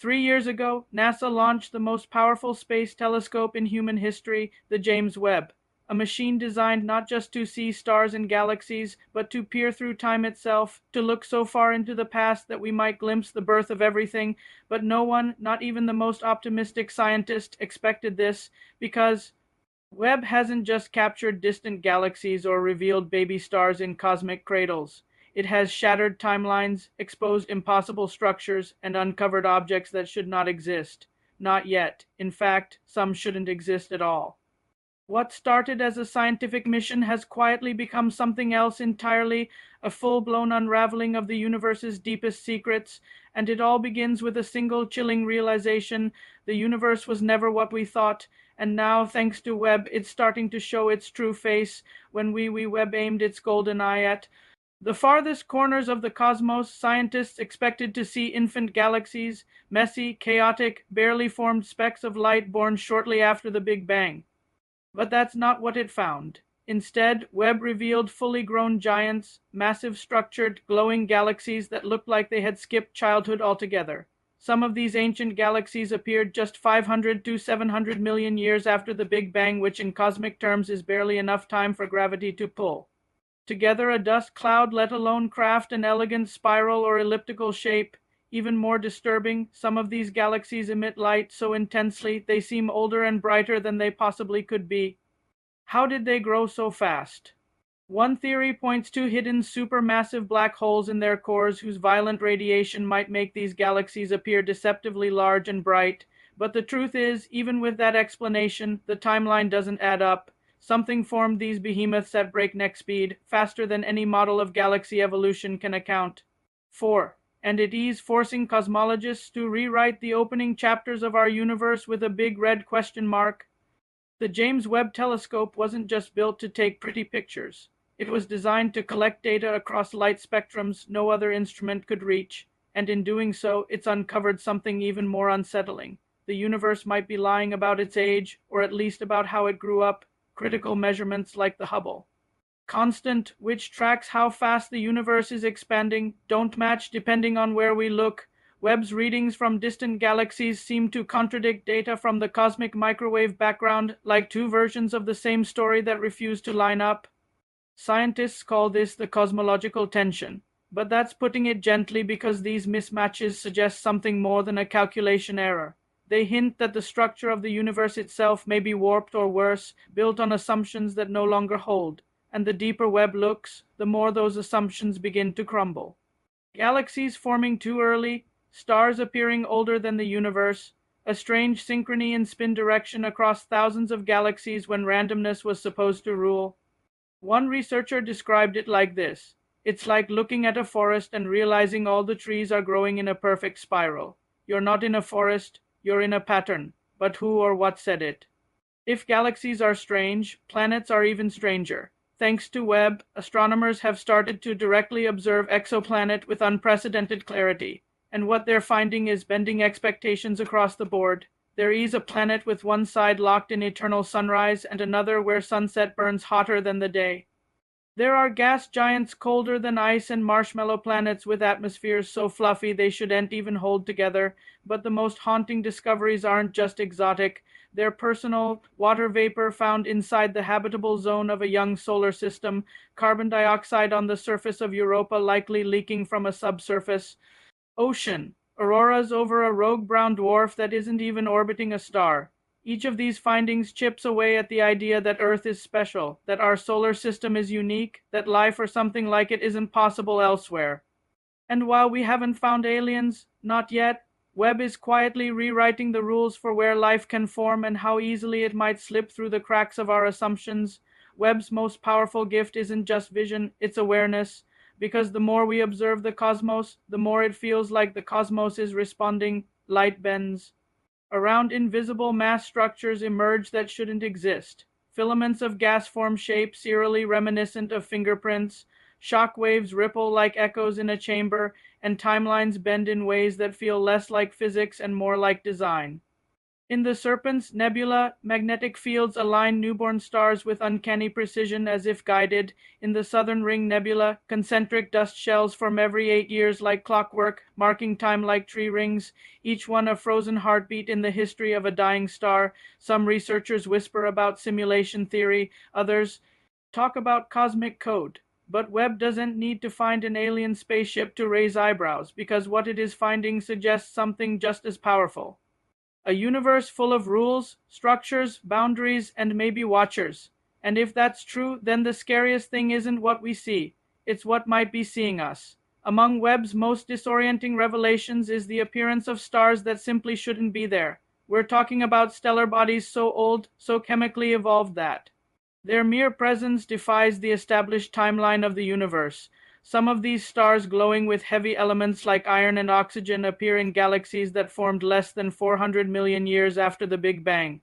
3 years ago, NASA launched the most powerful space telescope in human history, the James Webb, a machine designed not just to see stars and galaxies, but to peer through time itself, to look so far into the past that we might glimpse the birth of everything. But no one, not even the most optimistic scientist, expected this, because Webb hasn't just captured distant galaxies or revealed baby stars in cosmic cradles. It has shattered timelines, exposed impossible structures, and uncovered objects that should not exist. Not yet. In fact, some shouldn't exist at all. What started as a scientific mission has quietly become something else entirely, a full-blown unraveling of the universe's deepest secrets, and it all begins with a single chilling realization: the universe was never what we thought, and now, thanks to Webb, it's starting to show its true face when Webb aimed its golden eye at the farthest corners of the cosmos. Scientists expected to see infant galaxies, messy, chaotic, barely formed specks of light born shortly after the Big Bang. But that's not what it found. Instead, Webb revealed fully grown giants, massive structured, glowing galaxies that looked like they had skipped childhood altogether. Some of these ancient galaxies appeared just 500 to 700 million years after the Big Bang, which in cosmic terms is barely enough time for gravity to pull together a dust cloud, let alone craft an elegant spiral or elliptical shape. Even more disturbing, some of these galaxies emit light so intensely they seem older and brighter than they possibly could be. How did they grow so fast? One theory points to hidden supermassive black holes in their cores whose violent radiation might make these galaxies appear deceptively large and bright. But the truth is, even with that explanation, the timeline doesn't add up. Something formed these behemoths at breakneck speed, faster than any model of galaxy evolution can account for. And it is forcing cosmologists to rewrite the opening chapters of our universe with a big red question mark. The James Webb Telescope wasn't just built to take pretty pictures. It was designed to collect data across light spectrums no other instrument could reach, and in doing so, it's uncovered something even more unsettling. The universe might be lying about its age, or at least about how it grew up. Critical measurements like the Hubble constant, which tracks how fast the universe is expanding, don't match depending on where we look. Webb's readings from distant galaxies seem to contradict data from the cosmic microwave background, like two versions of the same story that refuse to line up. Scientists call this the cosmological tension, but that's putting it gently, because these mismatches suggest something more than a calculation error. They hint that the structure of the universe itself may be warped, or worse, built on assumptions that no longer hold. And the deeper Webb looks, the more those assumptions begin to crumble. Galaxies forming too early, stars appearing older than the universe, a strange synchrony in spin direction across thousands of galaxies when randomness was supposed to rule. One researcher described it like this: it's like looking at a forest and realizing all the trees are growing in a perfect spiral. You're not in a forest, you're in a pattern, but who or what said it? If galaxies are strange, planets are even stranger. Thanks to Webb, astronomers have started to directly observe exoplanet with unprecedented clarity, and what they're finding is bending expectations across the board. There is a planet with one side locked in eternal sunrise and another where sunset burns hotter than the day. There are gas giants colder than ice and marshmallow planets with atmospheres so fluffy they shouldn't even hold together. But the most haunting discoveries aren't just exotic. They're personal: water vapor found inside the habitable zone of a young solar system, carbon dioxide on the surface of Europa likely leaking from a subsurface ocean, auroras over a rogue brown dwarf that isn't even orbiting a star. Each of these findings chips away at the idea that Earth is special, that our solar system is unique, that life or something like it isn't possible elsewhere. And while we haven't found aliens, not yet, Webb is quietly rewriting the rules for where life can form and how easily it might slip through the cracks of our assumptions. Webb's most powerful gift isn't just vision, it's awareness, because the more we observe the cosmos, the more it feels like the cosmos is responding. Light bends. Around invisible mass structures emerge that shouldn't exist. Filaments of gas-form shapes eerily reminiscent of fingerprints. Shock waves ripple like echoes in a chamber, and timelines bend in ways that feel less like physics and more like design. In the Serpent's Nebula, magnetic fields align newborn stars with uncanny precision as if guided. In the Southern Ring Nebula, concentric dust shells form every 8 years like clockwork, marking time like tree rings, each one a frozen heartbeat in the history of a dying star. Some researchers whisper about simulation theory, others talk about cosmic code. But Webb doesn't need to find an alien spaceship to raise eyebrows, because what it is finding suggests something just as powerful. A universe full of rules, structures, boundaries, and maybe watchers. And if that's true, then the scariest thing isn't what we see, it's what might be seeing us. Among Webb's most disorienting revelations is the appearance of stars that simply shouldn't be there. We're talking about stellar bodies so old, so chemically evolved that their mere presence defies the established timeline of the universe. Some of these stars glowing with heavy elements like iron and oxygen appear in galaxies that formed less than 400 million years after the Big Bang.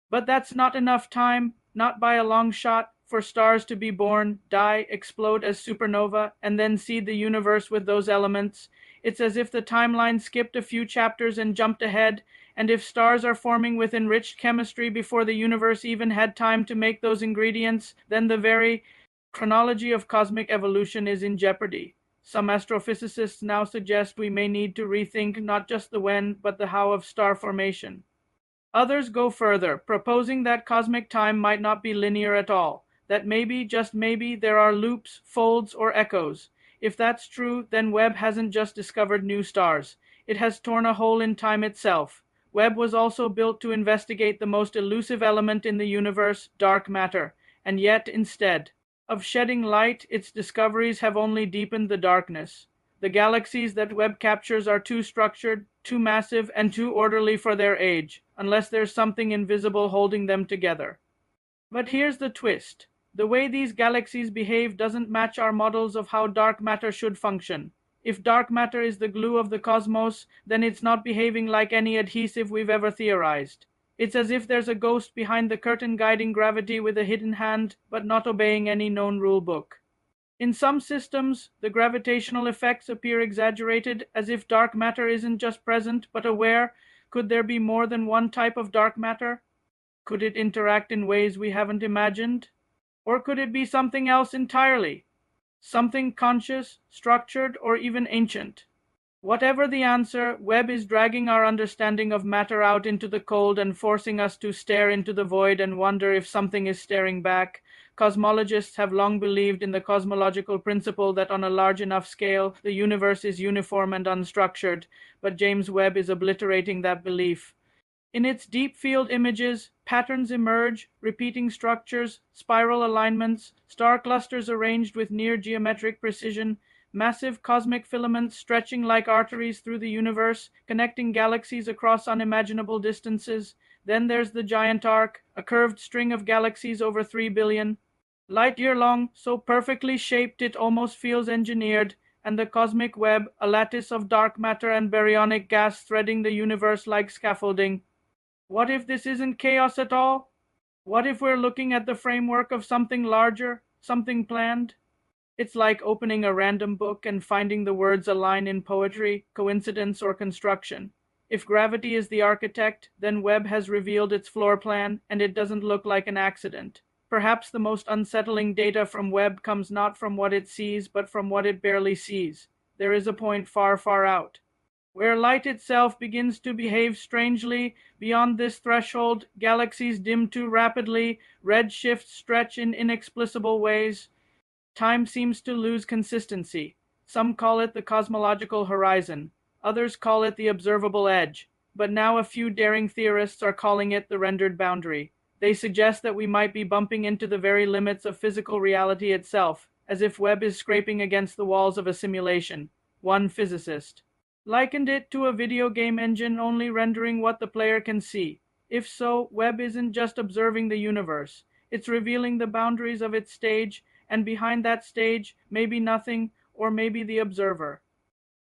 But that's not enough time, not by a long shot, for stars to be born, die, explode as supernova, and then seed the universe with those elements. It's as if the timeline skipped a few chapters and jumped ahead, and if stars are forming with enriched chemistry before the universe even had time to make those ingredients, then the very chronology of cosmic evolution is in jeopardy. Some astrophysicists now suggest we may need to rethink not just the when, but the how of star formation. Others go further, proposing that cosmic time might not be linear at all, that maybe, just maybe, there are loops, folds, or echoes. If that's true, then Webb hasn't just discovered new stars. It has torn a hole in time itself. Webb was also built to investigate the most elusive element in the universe, dark matter, and yet, instead of shedding light, its discoveries have only deepened the darkness. The galaxies that Webb captures are too structured, too massive, and too orderly for their age, unless there's something invisible holding them together. But here's the twist. The way these galaxies behave doesn't match our models of how dark matter should function. If dark matter is the glue of the cosmos, then it's not behaving like any adhesive we've ever theorized. It's as if there's a ghost behind the curtain guiding gravity with a hidden hand, but not obeying any known rule book. In some systems, the gravitational effects appear exaggerated, as if dark matter isn't just present, but aware. Could there be more than one type of dark matter? Could it interact in ways we haven't imagined? Or could it be something else entirely? Something conscious, structured, or even ancient? Whatever the answer, Webb is dragging our understanding of matter out into the cold and forcing us to stare into the void and wonder if something is staring back. Cosmologists have long believed in the cosmological principle that on a large enough scale, the universe is uniform and unstructured, but James Webb is obliterating that belief. In its deep field images, patterns emerge, repeating structures, spiral alignments, star clusters arranged with near geometric precision, massive cosmic filaments stretching like arteries through the universe, connecting galaxies across unimaginable distances. Then there's the giant arc, a curved string of galaxies over 3 billion light-year long, so perfectly shaped it almost feels engineered, and the cosmic web, a lattice of dark matter and baryonic gas threading the universe like scaffolding. What if this isn't chaos at all? What if we're looking at the framework of something larger, something planned? It's like opening a random book and finding the words align in poetry, coincidence, or construction. If gravity is the architect, then Webb has revealed its floor plan, and it doesn't look like an accident. Perhaps the most unsettling data from Webb comes not from what it sees, but from what it barely sees. There is a point far, far out, where light itself begins to behave strangely. Beyond this threshold, galaxies dim too rapidly, redshifts stretch in inexplicable ways. Time seems to lose consistency. Some call it the cosmological horizon, others call it the observable edge, but now a few daring theorists are calling it the rendered boundary. They suggest that we might be bumping into the very limits of physical reality itself, as if Webb is scraping against the walls of a simulation. One physicist likened it to a video game engine only rendering what the player can see. If so, Webb isn't just observing the universe, it's revealing the boundaries of its stage, and behind that stage, maybe nothing, or maybe the observer.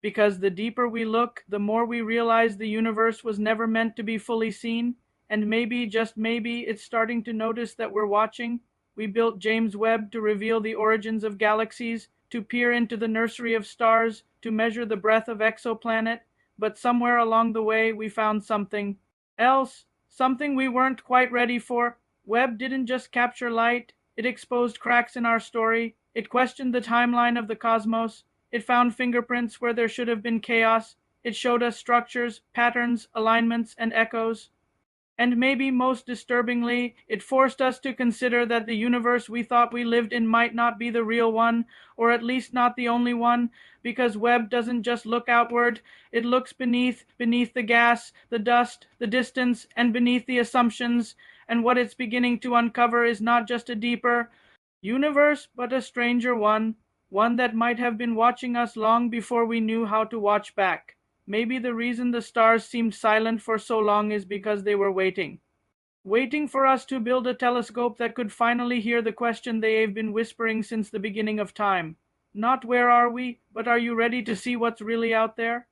Because the deeper we look, the more we realize the universe was never meant to be fully seen, and maybe, just maybe, it's starting to notice that we're watching. We built James Webb to reveal the origins of galaxies, to peer into the nursery of stars, to measure the breadth of exoplanet, but somewhere along the way we found something else, something we weren't quite ready for. Webb didn't just capture light, it exposed cracks in our story. It questioned the timeline of the cosmos. It found fingerprints where there should have been chaos. It showed us structures, patterns, alignments, and echoes. And maybe most disturbingly, it forced us to consider that the universe we thought we lived in might not be the real one, or at least not the only one, because Webb doesn't just look outward, it looks beneath the gas, the dust, the distance, and beneath the assumptions, and what it's beginning to uncover is not just a deeper universe, but a stranger one, one that might have been watching us long before we knew how to watch back. Maybe the reason the stars seemed silent for so long is because they were waiting. Waiting for us to build a telescope that could finally hear the question they've been whispering since the beginning of time. Not where are we, but are you ready to see what's really out there?